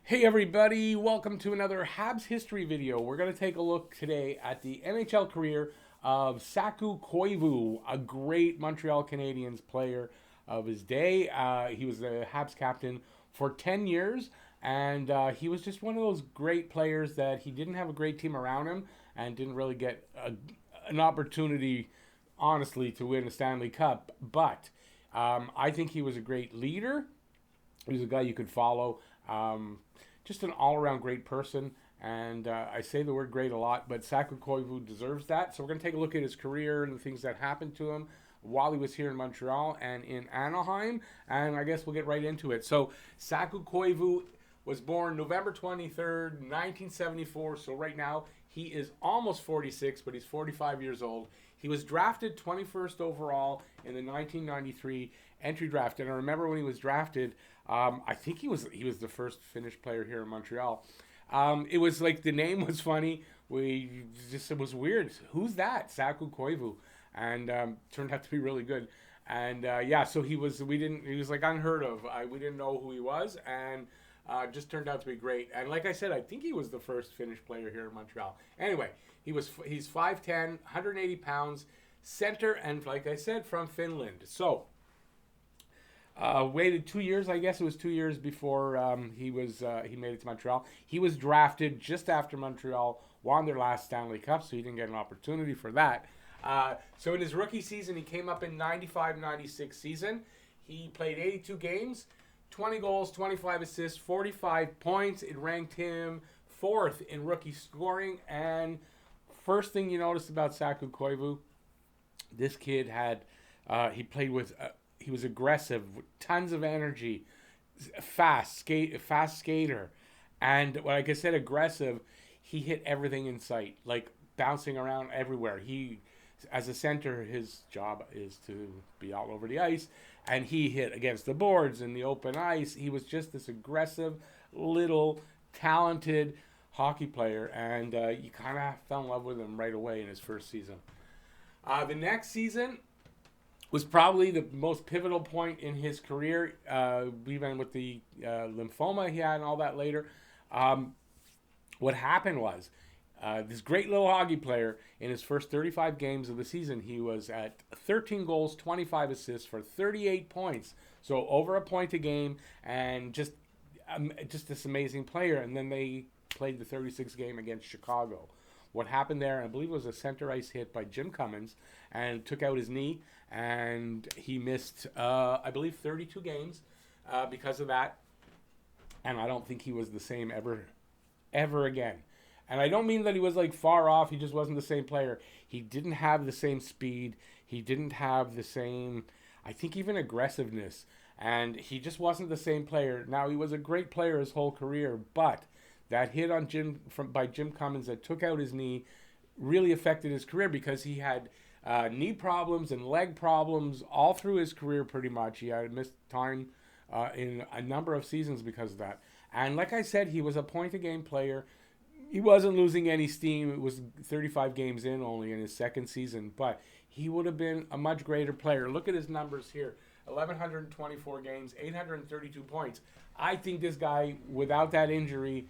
Hey everybody, welcome to another Habs history video. We're going to take a look today at the NHL career of Saku Koivu, a great Montreal Canadiens player of his day. He was the Habs captain for 10 years, and he was just one of those great players that he didn't have a great team around him and didn't really get an opportunity, honestly, to win a Stanley Cup. But I think he was a great leader. He was a guy you could follow. Just an all-around great person, and I say the word great a lot, but Saku Koivu deserves that. So we're going to take a look at his career and the things that happened to him while he was here in Montreal and in Anaheim, and I guess we'll get right into it. So Saku Koivu was born November 23rd, 1974, so right now he is almost 46, but he's 45 years old. He was drafted 21st overall in the 1993 entry draft, and I remember when he was drafted, I think he was the first Finnish player here in Montreal. It was like the name was funny. It was weird. Who's that? Saku Koivu, and turned out to be really good. And so he was. He was like unheard of. We didn't know who he was, and just turned out to be great. And like I said, I think he was the first Finnish player here in Montreal. Anyway, he's 5'10", 180 pounds, center, and like I said, from Finland. So. Waited 2 years, I guess it was 2 years before he made it to Montreal. He was drafted just after Montreal won their last Stanley Cup, so he didn't get an opportunity for that. So in his rookie season, he came up in 95-96 season. He played 82 games, 20 goals, 25 assists, 45 points. It ranked him fourth in rookie scoring. And first thing you notice about Saku Koivu, this kid had he played with. He was aggressive, tons of energy, fast skater, and like I said, aggressive. He hit everything in sight, like bouncing around everywhere. As a center, his job is to be all over the ice, and he hit against the boards and the open ice. He was just this aggressive, little, talented hockey player, and you kind of fell in love with him right away in his first season. The next season was probably the most pivotal point in his career, even with the lymphoma he had and all that later. What happened was, this great little hockey player, in his first 35 games of the season, he was at 13 goals, 25 assists for 38 points. So over a point a game, and just this amazing player. And then they played the 36th game against Chicago. What happened there, I believe it was a center ice hit by Jim Cummins, and took out his knee, and he missed, I believe, 32 games because of that. And I don't think he was the same ever again. And I don't mean that he was like far off. He just wasn't the same player. He didn't have the same speed. He didn't have the same, I think, even aggressiveness. And he just wasn't the same player. Now, he was a great player his whole career, but that hit on by Jim Cummins that took out his knee really affected his career, because he had knee problems and leg problems all through his career pretty much. He had missed time in a number of seasons because of that. And like I said, he was a point-a-game player. He wasn't losing any steam. It was 35 games in only in his second season, but he would have been a much greater player. Look at his numbers here. 1,124 games, 832 points. I think this guy, without that injury,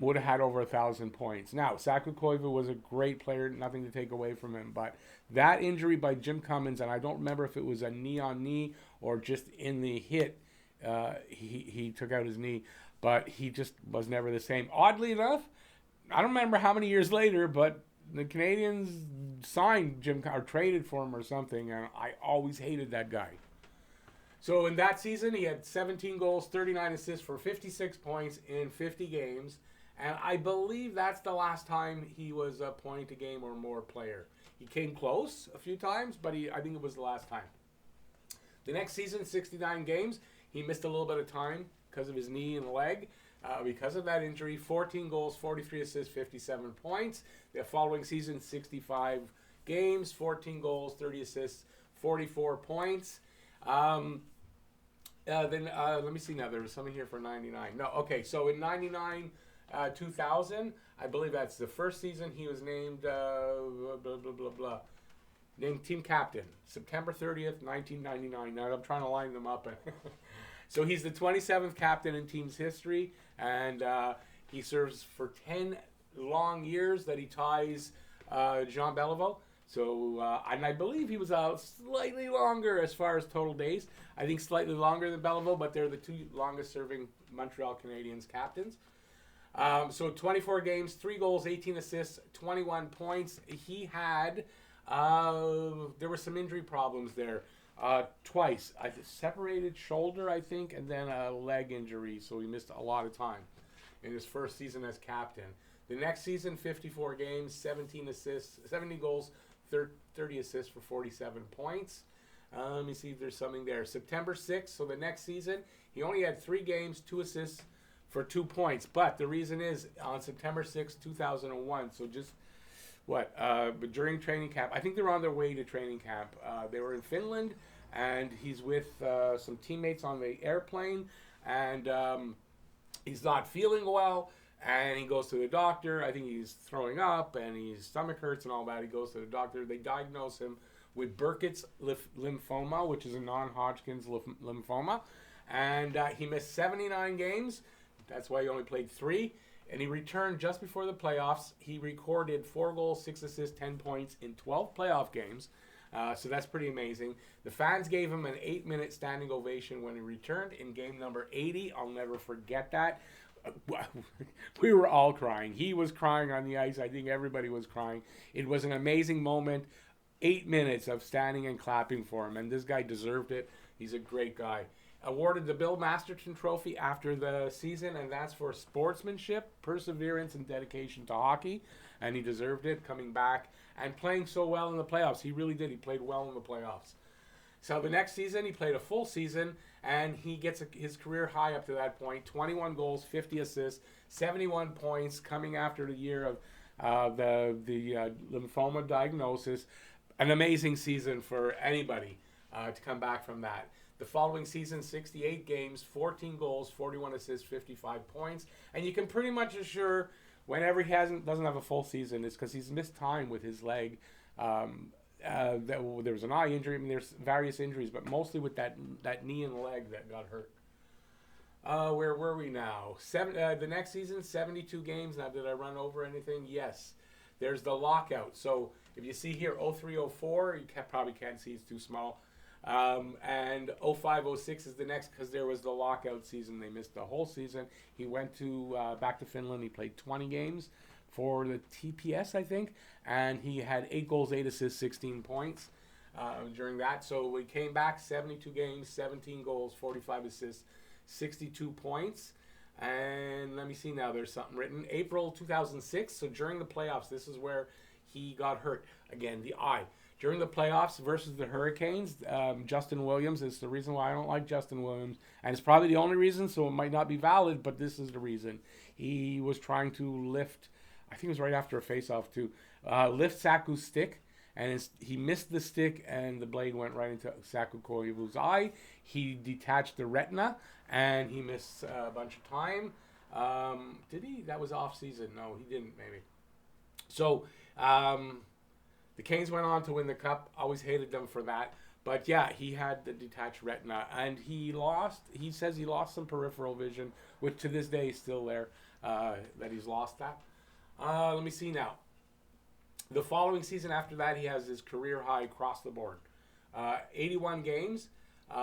would have had over 1,000 points. Now, Saku Koivu was a great player, nothing to take away from him, but that injury by Jim Cummins, and I don't remember if it was a knee-on-knee or just in the hit, he took out his knee, but he just was never the same. Oddly enough, I don't remember how many years later, but the Canadiens signed Jim, or traded for him or something, and I always hated that guy. So in that season, he had 17 goals, 39 assists for 56 points in 50 games. And I believe that's the last time he was a point-a-game or more player. He came close a few times, but I think it was the last time. The next season, 69 games, he missed a little bit of time because of his knee and leg. Because of that injury, 14 goals, 43 assists, 57 points. The following season, 65 games, 14 goals, 30 assists, 44 points. Then let me see now. There was something here for 99. No, okay. So in 99, 2000, I believe that's the first season he was named named team captain, September 30th, 1999. Now I'm trying to line them up. So he's the 27th captain in team's history, and he serves for 10 long years that he ties Jean Beliveau. So, and I believe he was slightly longer as far as total days. I think slightly longer than Beliveau, but they're the two longest serving Montreal Canadiens captains. So 24 games, 3 goals, 18 assists, 21 points. He had, there were some injury problems there. Twice. A separated shoulder, I think, and then a leg injury. So he missed a lot of time in his first season as captain. The next season, 54 games, 17 assists, 70 goals, 30 assists for 47 points. Let me see if there's something there. September 6th, so the next season, he only had 3 games, 2 assists for 2 points. But the reason is, on September 6th, 2001, so just, but during training camp, I think they were on their way to training camp. They were in Finland, and he's with some teammates on the airplane, and he's not feeling well. And he goes to the doctor. I think he's throwing up and his stomach hurts and all that. He goes to the doctor. They diagnose him with Burkitt's lymphoma, which is a non-Hodgkin's lymphoma. And he missed 79 games. That's why he only played 3. And he returned just before the playoffs. He recorded 4 goals, 6 assists, 10 points in 12 playoff games. So that's pretty amazing. The fans gave him an 8-minute standing ovation when he returned in game number 80. I'll never forget that. We were all crying. He was crying on the ice. I think everybody was crying. It was an amazing moment. 8 minutes of standing and clapping for him, and this guy deserved it. He's a great guy. Awarded the Bill Masterton Trophy after the season, and that's for sportsmanship, perseverance, and dedication to hockey, and he deserved it, coming back and playing so well in the playoffs. He really did. He played well in the playoffs. So the next season, he played a full season, and he gets his career high up to that point. 21 goals, 50 assists, 71 points, coming after the year of the lymphoma diagnosis. An amazing season for anybody to come back from that. The following season, 68 games, 14 goals, 41 assists, 55 points. And you can pretty much assure whenever he doesn't have a full season, it's because he's missed time with his leg. There was an eye injury. I mean, there's various injuries, but mostly with that knee and leg that got hurt. Where were we now? The next season, 72 games. Now, did I run over anything? Yes. There's the lockout. So if you see here, 03-04, you probably can't see, it's too small. And 05-06 is the next, because there was the lockout season. They missed the whole season. He went back to Finland. He played 20 games for the TPS, I think, and he had 8 goals, 8 assists, 16 points during that. So we came back, 72 games, 17 goals, 45 assists, 62 points. And let me see now, there's something written. April 2006, so during the playoffs, this is where he got hurt. Again, the eye. During the playoffs versus the Hurricanes, Justin Williams is the reason why I don't like Justin Williams. And it's probably the only reason, so it might not be valid, but this is the reason. He was trying to lift, I think it was right after a face-off too, lift Saku's stick, and he missed the stick, and the blade went right into Saku Koivu's eye. He detached the retina, and he missed a bunch of time. Did he? That was off-season. No, he didn't, maybe. So, the Canes went on to win the Cup. Always hated them for that. But, yeah, he had the detached retina, and he says he lost some peripheral vision, which to this day is still there, that he's lost that. Let me see now. The following season after that, he has his career high across the board. 81 games.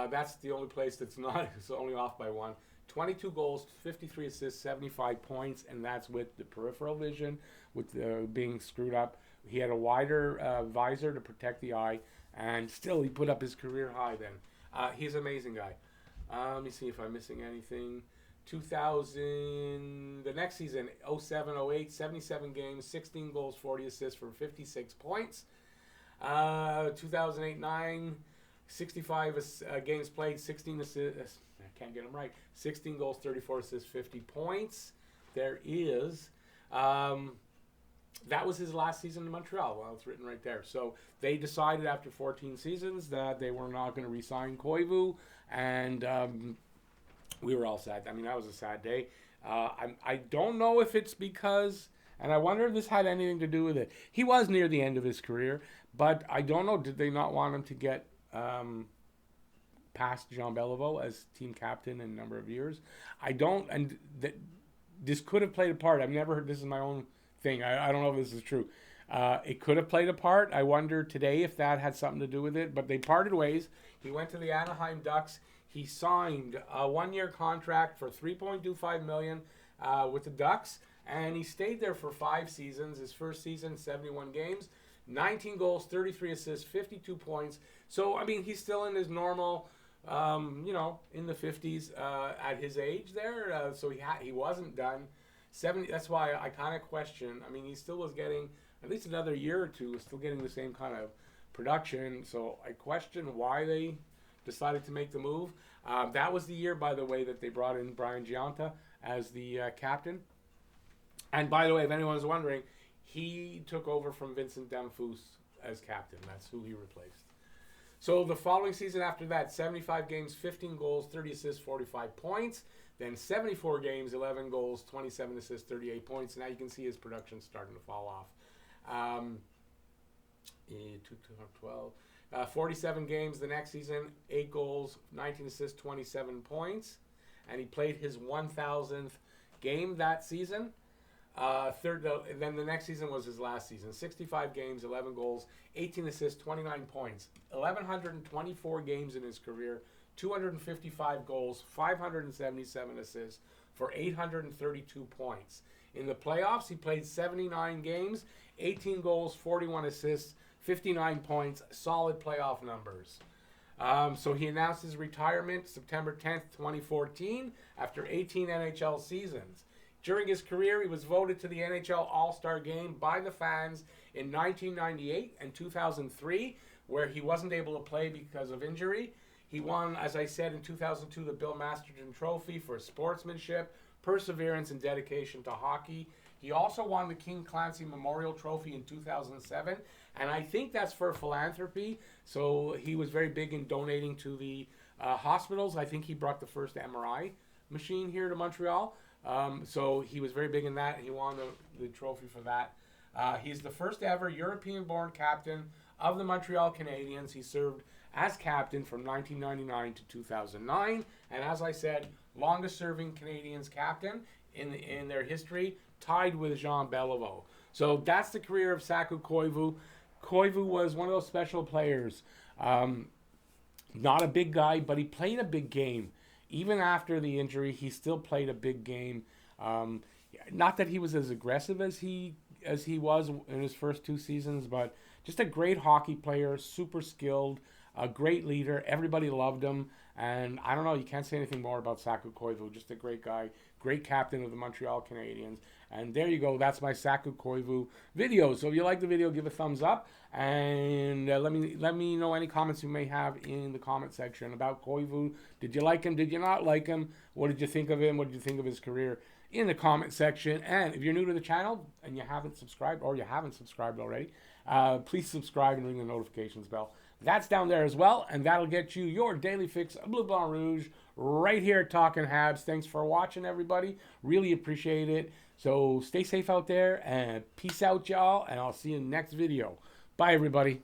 That's the only place that's not. It's only off by 1. 22 goals, 53 assists, 75 points, and that's with the peripheral vision, with being screwed up. He had a wider visor to protect the eye, and still he put up his career high then. He's an amazing guy. Let me see if I'm missing anything. 2000, the next season, 07-08, 77 games, 16 goals, 40 assists for 56 points. 2008-9, 65 games played, 16 assists. I can't get them right. 16 goals, 34 assists, 50 points. There is. That was his last season in Montreal. Well, it's written right there. So they decided after 14 seasons that they were not going to re-sign Koivu, and we were all sad. I mean, that was a sad day. I don't know if it's because, and I wonder if this had anything to do with it. He was near the end of his career, but I don't know. Did they not want him to get past Jean Beliveau as team captain in a number of years. I don't, and this could have played a part. I've never heard, this is my own thing. I don't know if this is true. It could have played a part. I wonder today if that had something to do with it, but they parted ways. He went to the Anaheim Ducks. He signed a 1-year contract for $3.25 million with the Ducks, and he stayed there for 5 seasons. His first season, 71 games, 19 goals, 33 assists, 52 points. So, I mean, he's still in his normal, in the 50s at his age there. So he wasn't done. 70. That's why I kind of question. I mean, he still was getting at least another year or two, still getting the same kind of production. So I question why they decided to make the move. That was the year, by the way, that they brought in Brian Giunta as the captain. And by the way, if anyone's wondering, he took over from Vincent Damphousse as captain. That's who he replaced. So the following season after that, 75 games, 15 goals, 30 assists, 45 points. Then 74 games, 11 goals, 27 assists, 38 points. Now you can see his production starting to fall off. 47 games the next season, 8 goals, 19 assists, 27 points. And he played his 1,000th game that season. Then the next season was his last season. 65 games, 11 goals, 18 assists, 29 points. 1,124 games in his career, 255 goals, 577 assists for 832 points. In the playoffs, he played 79 games, 18 goals, 41 assists, 59 points, solid playoff numbers. So he announced his retirement September 10th, 2014, after 18 NHL seasons. During his career, he was voted to the NHL All-Star Game by the fans in 1998 and 2003, where he wasn't able to play because of injury. He won, as I said, in 2002, the Bill Masterton Trophy for sportsmanship, perseverance, and dedication to hockey. He also won the King Clancy Memorial Trophy in 2007, and I think that's for philanthropy. So he was very big in donating to the hospitals. I think he brought the first MRI machine here to Montreal. So he was very big in that. He won the trophy for that. He's the first ever European-born captain of the Montreal Canadiens. He served as captain from 1999 to 2009. And as I said, longest-serving Canadiens captain in their history, tied with Jean Beliveau. So that's the career of Saku Koivu. Koivu was one of those special players. Not a big guy, but he played a big game. Even after the injury, he still played a big game. Not that he was as aggressive as he was in his first 2 seasons, but just a great hockey player, super skilled, a great leader. Everybody loved him. And I don't know, you can't say anything more about Saku Koivu. Just a great guy, great captain of the Montreal Canadiens. And there you go. That's my Saku Koivu video. So if you like the video, give a thumbs up. And let me know any comments you may have in the comment section about Koivu. Did you like him? Did you not like him? What did you think of him? What did you think of his career? In the comment section. And if you're new to the channel and you haven't subscribed, or you haven't subscribed already, please subscribe and ring the notifications bell. That's down there as well, and that'll get you your daily fix of Bleu Blanc Rouge right here at Talkin' Habs. Thanks for watching, everybody. Really appreciate it. So stay safe out there, and peace out, y'all, and I'll see you in the next video. Bye, everybody.